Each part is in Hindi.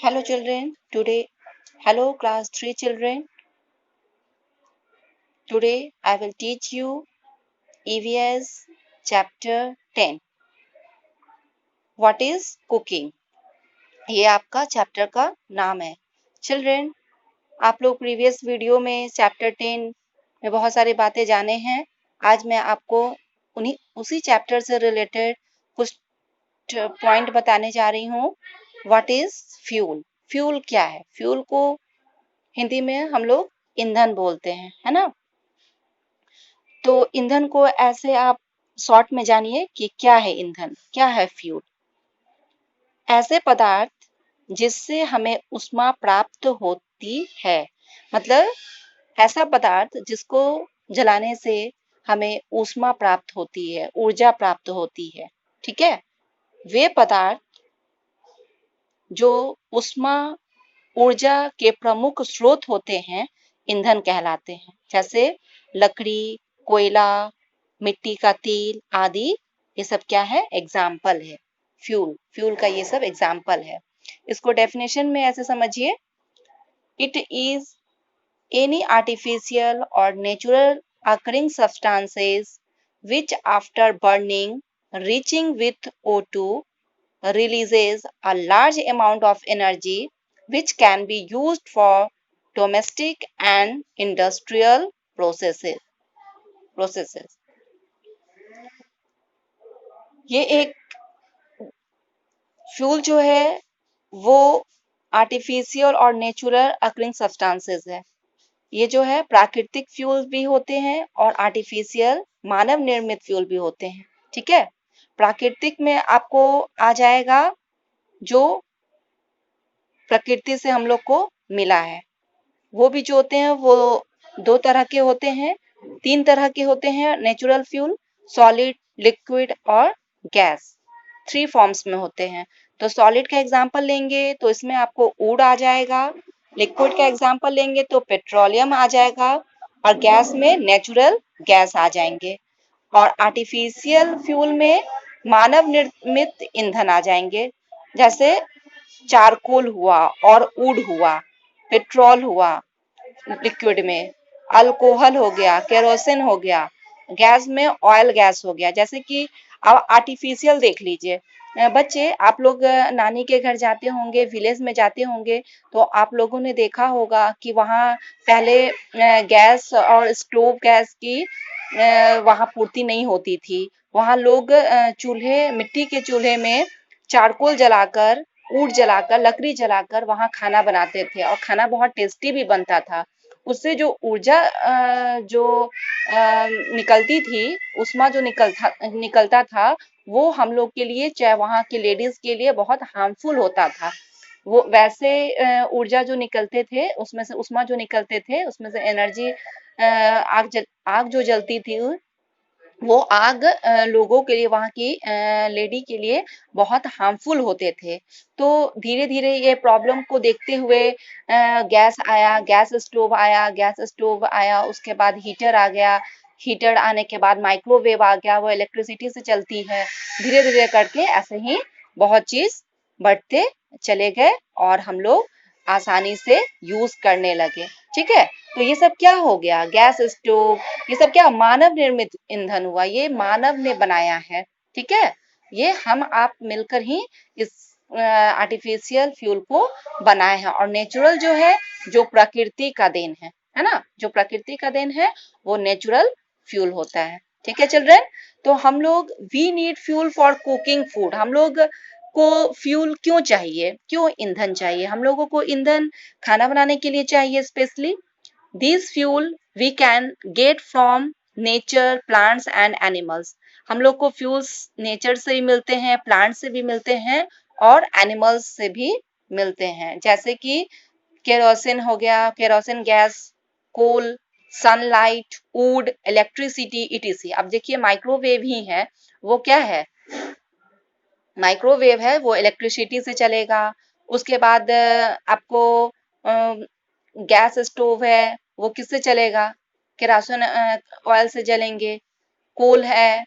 Hello children, hello class 3 children. Today I will teach you EVS chapter 10. What is cooking? ये आपका चैप्टर का नाम है. Children, आप लोग प्रीवियस वीडियो में चैप्टर 10 में बहुत सारी बातें जाने हैं. आज मैं आपको उसी चैप्टर से रिलेटेड कुछ पॉइंट बताने जा रही हूँ. What is fuel? फ्यूल क्या है? फ्यूल को हिंदी में हम लोग ईंधन बोलते हैं, है ना? तो ईंधन को ऐसे आप शॉर्ट में जानिए कि क्या है ईंधन, क्या है फ्यूल. ऐसे पदार्थ जिससे हमें ऊष्मा प्राप्त होती है, मतलब ऐसा पदार्थ जिसको जलाने से हमें ऊष्मा प्राप्त होती है, ऊर्जा प्राप्त होती है. ठीक है, वे पदार्थ जो ऊष्मा ऊर्जा के प्रमुख स्रोत होते हैं ईंधन कहलाते हैं. जैसे लकड़ी, कोयला, मिट्टी का तेल आदि, ये सब क्या है? एग्जाम्पल है. फ्यूल का ये सब एग्जाम्पल है. इसको डेफिनेशन में ऐसे समझिए, इट इज एनी आर्टिफिशियल और natural occurring substances which after burning reaching with O2 releases a large amount of energy which can be used for domestic and industrial processes. ये एक फ्यूल जो है वो आर्टिफिशियल और नेचुरल अकरिंग सब्सटेंसेस है. ये जो है प्राकृतिक फ्यूल भी होते हैं और आर्टिफिशियल मानव निर्मित फ्यूल भी होते हैं. ठीक है, प्राकृतिक में आपको आ जाएगा जो प्रकृति से हम लोग को मिला है. वो भी जो होते हैं वो 2 तरह के होते हैं, 3 तरह के होते हैं नेचुरल फ्यूल, सॉलिड, लिक्विड और गैस. 3 फॉर्म्स में होते हैं. तो सॉलिड का एग्जांपल लेंगे तो इसमें आपको वुड आ जाएगा, लिक्विड का एग्जांपल लेंगे तो पेट्रोलियम आ जाएगा और गैस में नेचुरल गैस आ जाएंगे. और आर्टिफिशियल फ्यूल में मानव निर्मित ईंधन आ जाएंगे. जैसे चारकोल हुआ और वुड हुआ, पेट्रोल हुआ लिक्विड में, अल्कोहल हो गया, केरोसिन हो गया, गैस में ऑयल गैस हो गया. जैसे कि अब आर्टिफिशियल देख लीजिए. बच्चे, आप लोग नानी के घर जाते होंगे, विलेज में जाते होंगे, तो आप लोगों ने देखा होगा कि वहाँ पहले गैस और स्टोव गैस की वहाँ पूर्ति नहीं होती थी. वहाँ लोग चूल्हे, मिट्टी के चूल्हे में चारकोल जलाकर, ऊड जलाकर, लकड़ी जलाकर वहाँ खाना बनाते थे और खाना बहुत टेस्टी भी बनता था. उससे जो ऊर्जा निकलती थी, ऊष्मा जो निकलता था, वो हम लोग के लिए, चाहे वहाँ की लेडीज के लिए बहुत हार्मफुल होता था. वो वैसे ऊर्जा जो निकलते थे, उसमें से ऊष्मा जो निकलते थे, उसमें से एनर्जी, आग जो जलती थी, वो आग लोगों के लिए, वहाँ की लेडी के लिए बहुत हार्मफुल होते थे. तो धीरे धीरे ये प्रॉब्लम को देखते हुए गैस आया, गैस स्टोव आया, उसके बाद हीटर आ गया, हीटर आने के बाद माइक्रोवेव आ गया, वो इलेक्ट्रिसिटी से चलती है. धीरे धीरे करके ऐसे ही बहुत चीज बढ़ते चले गए और हम लोग आसानी से यूज करने लगे. ठीक है, तो ये सब क्या हो गया? गैस स्टोव, ये सब क्या? मानव निर्मित ईंधन हुआ. ये मानव ने बनाया है. ठीक है, ये हम आप मिलकर ही इस आर्टिफिशियल फ्यूल को बनाए हैं. और नेचुरल जो है, जो प्रकृति का देन है ना, जो प्रकृति का देन है वो नेचुरल फ्यूल होता है. ठीक है चिल्ड्रन, तो हम लोग we need fuel for cooking food. हम लोग को फ्यूल क्यों चाहिए, क्यों ईंधन चाहिए? हम लोगों को ईंधन खाना बनाने के लिए चाहिए specially. These fuel we can get from nature, plants and animals. हम लोग को फ्यूल्स नेचर से भी मिलते हैं, प्लांट से भी मिलते हैं और एनिमल्स से भी मिलते हैं. जैसे कि केरोसिन हो गया, kerosene gas, coal, sunlight, wood, electricity, ETC. अब देखिए माइक्रोवेव ही है, वो क्या है? माइक्रोवेव है, वो इलेक्ट्रिसिटी से चलेगा. उसके बाद आपको गैस स्टोव है, वो किससे चलेगा? केरोसिन ऑयल से जलेंगे. कोल है,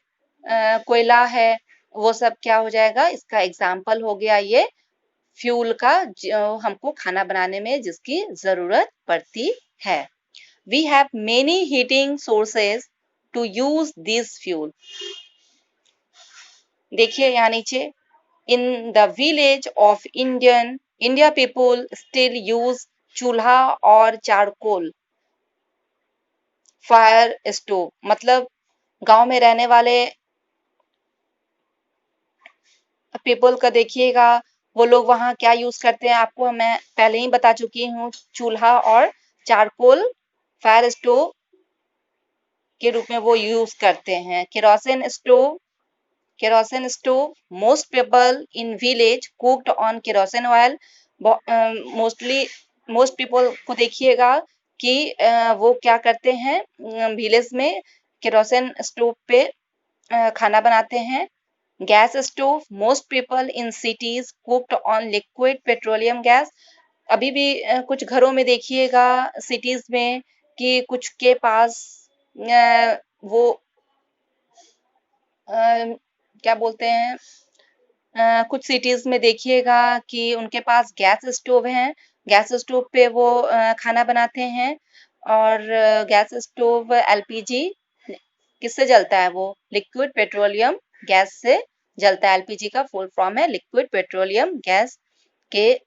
कोयला है, वो सब क्या हो जाएगा? इसका एग्जाम्पल हो गया ये फ्यूल का जो हमको खाना बनाने में जिसकी जरूरत पड़ती है। We have many heating sources to use this fuel. देखिए यहाँ नीचे, in the village of India people still use चूल्हा और चारकोल फायर स्टोव। मतलब गांव में रहने वाले पीपल का देखिएगा, वो लोग वहाँ क्या यूज करते हैं, आपको मैं पहले ही बता चुकी हूँ, चूल्हा और चारकोल फायर स्टोव के रूप में वो यूज करते हैं। Kerosene stove, most people in village cooked on kerosene oil. Most people को देखिएगा कि वो क्या करते हैं, विलेज में केरोसिन स्टोव पे खाना बनाते हैं। Gas stove, most people in cities cooked on liquid petroleum gas. अभी भी कुछ घरों में देखिएगा सिटीज में कि कुछ के पास वो क्या बोलते हैं, कुछ सिटीज में देखिएगा कि उनके पास गैस स्टोव है, गैस स्टोव पे वो खाना बनाते हैं। और गैस स्टोव एलपीजी किससे जलता है, वो लिक्विड पेट्रोलियम गैस से जलता है। एलपीजी का फुल फॉर्म है लिक्विड पेट्रोलियम गैस के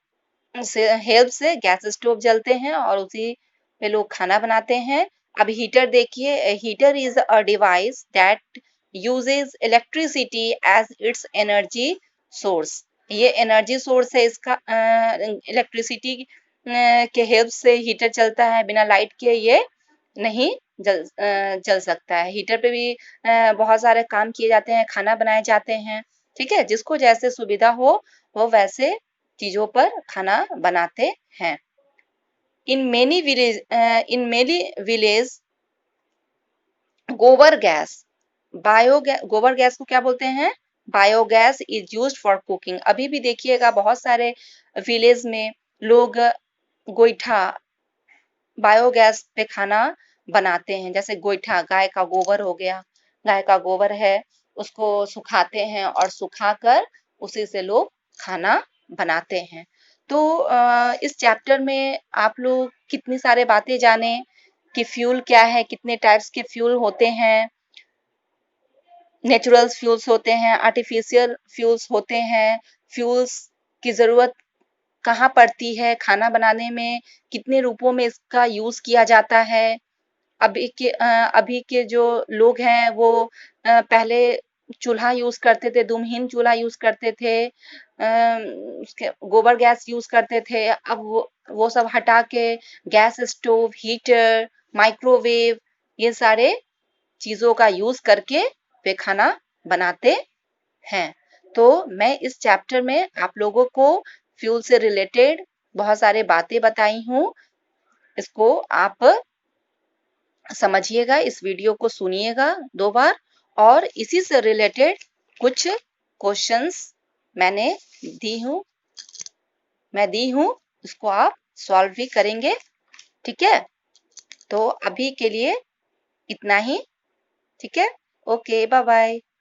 हेल्प से गैस स्टोव जलते हैं और उसी पे लोग खाना बनाते हैं। अब हीटर देखिए, heater is a device that uses electricity as its energy source. ये एनर्जी सोर्स है इसका, इलेक्ट्रिसिटी के हेल्प से हीटर चलता है, बिना लाइट के ये नहीं जल सकता है। हीटर पे भी बहुत सारे काम किए जाते हैं, खाना बनाए जाते हैं। ठीक है, जिसको जैसे सुविधा हो वो वैसे चीजों पर खाना बनाते हैं। इन मेनी विलेज गोबर गैस, गोबर गैस को क्या बोलते हैं, biogas is used for cooking. अभी भी देखिएगा बहुत सारे विलेज में लोग गोईठा बायोगैस पे खाना बनाते हैं। जैसे गोईठा गाय का गोबर हो गया, गाय का गोबर है, उसको सुखाते हैं और सुखाकर उसी से लोग खाना बनाते हैं। तो इस चैप्टर में आप लोग कितनी सारे बातें जाने कि फ्यूल क्या है, कितने टाइप्स के फ्यूल होते हैं, नेचुरल फ्यूल्स होते हैं, आर्टिफिशियल फ्यूल्स होते हैं, फ्यूल्स की जरूरत कहाँ पड़ती है खाना बनाने में, कितने रूपों में इसका यूज किया जाता है। अभी के जो लोग हैं वो पहले चूल्हा यूज करते थे, धूमहीन चूल्हा यूज करते थे, उसके गोबर गैस यूज करते थे। अब वो सब हटा के गैस स्टोव, हीटर, माइक्रोवेव, ये सारे चीजों का यूज करके वे खाना बनाते हैं। तो मैं इस चैप्टर में आप लोगों को फ्यूल से रिलेटेड बहुत सारे बातें बताई हूँ। इसको आप समझिएगा, इस वीडियो को सुनिएगा 2 बार, और इसी से रिलेटेड कुछ क्वेश्चंस मैंने दी हूँ, इसको आप सॉल्व भी करेंगे। ठीक है, तो अभी के लिए इतना ही। ठीक है, ओके, बाय बाय।